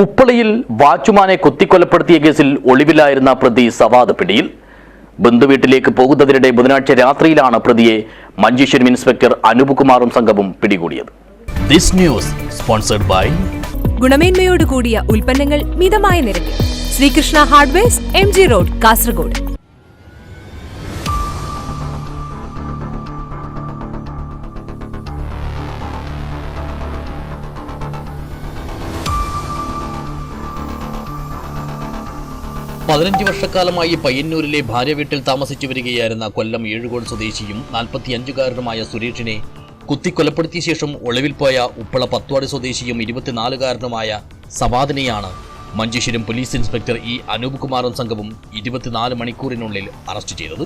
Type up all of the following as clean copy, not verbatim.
ഉപ്പളയിൽ വാച്ചുമാനെ കുത്തിക്കൊലപ്പെടുത്തിയ കേസിൽ ഒളിവിലായിരുന്ന പ്രതി സവാദ് പിടിയിൽ. ബന്ധുവീട്ടിലേക്ക് പോകുന്നതിനിടെ ബുധനാഴ്ച രാത്രിയിലാണ് പ്രതിയെ മഞ്ചേശ്വരം ഇൻസ്പെക്ടർ അനൂപ് കുമാറും സംഘവും പിടികൂടിയത്. ഗുണമേന്മയോട് കൂടിയ ഉൽപ്പന്നങ്ങൾ മിതമായ നിരക്കിൽ. Sreekrishna hardwares, MG road, Kasaragod. വർഷക്കാലമായി പയ്യന്നൂരിലെ ഭാര്യ വീട്ടിൽ താമസിച്ചു വരികയായിരുന്ന കൊല്ലം ഏഴുകോട് സ്വദേശിയും 45-കാരനുമായ സുരേഷിനെ കുത്തിക്കൊലപ്പെടുത്തിയ ശേഷം ഒളിവിൽ പോയ ഉപ്പള പത്വാടി സ്വദേശിയും 24-കാരനുമായ സവാദിനെയാണ് മഞ്ചേശ്വരം പോലീസ് ഇൻസ്പെക്ടർ അനൂപ് കുമാറും സംഘവും 24 മണിക്കൂറിനുള്ളിൽ അറസ്റ്റ് ചെയ്തത്.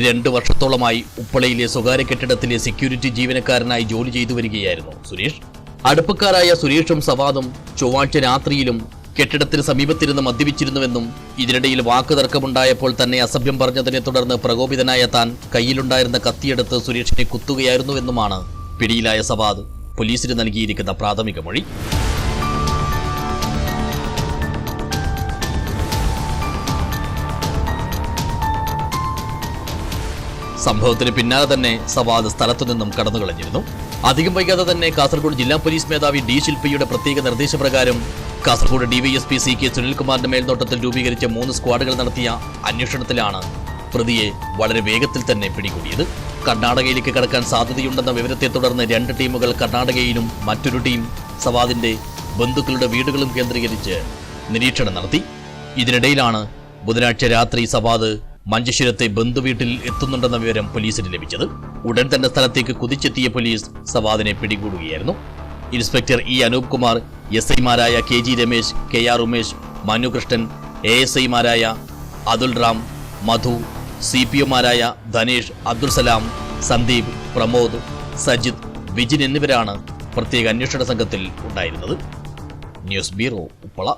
2 വർഷത്തോളമായി ഉപ്പളയിലെ സ്വകാര്യ കെട്ടിടത്തിലെ സെക്യൂരിറ്റി ജീവനക്കാരനായി ജോലി ചെയ്തു വരികയായിരുന്നു സുരേഷ്. അടുപ്പക്കാരായ സുരേഷും സവാദും ചൊവ്വാഴ്ച രാത്രിയിലും കെട്ടിടത്തിന് സമീപത്തിരുന്ന് മദ്യപിച്ചിരുന്നുവെന്നും ഇതിനിടയിൽ വാക്കുതർക്കമുണ്ടായപ്പോൾ തന്നെ അസഭ്യം പറഞ്ഞതിനെ തുടർന്ന് പ്രകോപിതനായ താൻ കയ്യിലുണ്ടായിരുന്ന കത്തിയെടുത്ത് സുരേഷിനെ കുത്തുകയായിരുന്നുവെന്നുമാണ് പിടിയിലായ സവാദ് പോലീസിന് നൽകിയിരിക്കുന്ന പ്രാഥമിക മൊഴി. സംഭവത്തിന് പിന്നാലെ തന്നെ സവാദ് സ്ഥലത്തുനിന്നും കടന്നുകളഞ്ഞിരുന്നു. അധികം വൈകാതെ തന്നെ കാസർഗോഡ് ജില്ലാ പോലീസ് മേധാവി D. ശില്പയുടെ പ്രത്യേക നിർദ്ദേശപ്രകാരം കാസർഗോഡ് DYSP CK സുനിൽകുമാറിന്റെ മേൽനോട്ടത്തിൽ രൂപീകരിച്ച 3 സ്ക്വാഡുകൾ നടത്തിയ അന്വേഷണത്തിലാണ് പ്രതിയെ വളരെ വേഗത്തിൽ തന്നെ പിടികൂടിയത്. കർണാടകയിലേക്ക് കടക്കാൻ സാധ്യതയുണ്ടെന്ന വിവരത്തെ തുടർന്ന് 2 ടീമുകൾ കർണാടകയിലും മറ്റൊരു ടീം സവാദിന്റെ ബന്ധുക്കളുടെ വീടുകളും കേന്ദ്രീകരിച്ച് നിരീക്ഷണം നടത്തി. ഇതിനിടയിലാണ് ബുധനാഴ്ച രാത്രി സവാദ് മഞ്ചേശ്വരത്തെ ബന്ധുവീട്ടിൽ എത്തുന്നുണ്ടെന്ന വിവരം പോലീസിന് ലഭിച്ചത്. ഉടൻ തന്നെ സ്ഥലത്തേക്ക് കുതിച്ചെത്തിയ പോലീസ് സവാദിനെ പിടികൂടുകയായിരുന്നു. ഇൻസ്പെക്ടർ അനൂപ് കുമാർ, SI-മാരായ KG രമേശ്, KR ഉമേഷ്, മനുകൃഷ്ണൻ, ASI-മാരായ അതുൽ റാം, മധു, CPO-മാരായ ധനേഷ്, അബ്ദുൽ സലാം, സന്ദീപ്, പ്രമോദ്, സജിത്, വിജിൻ എന്നിവരാണ് പ്രത്യേക അന്വേഷണ സംഘത്തിൽ ഉണ്ടായിരുന്നത്. News bureau, Uppala.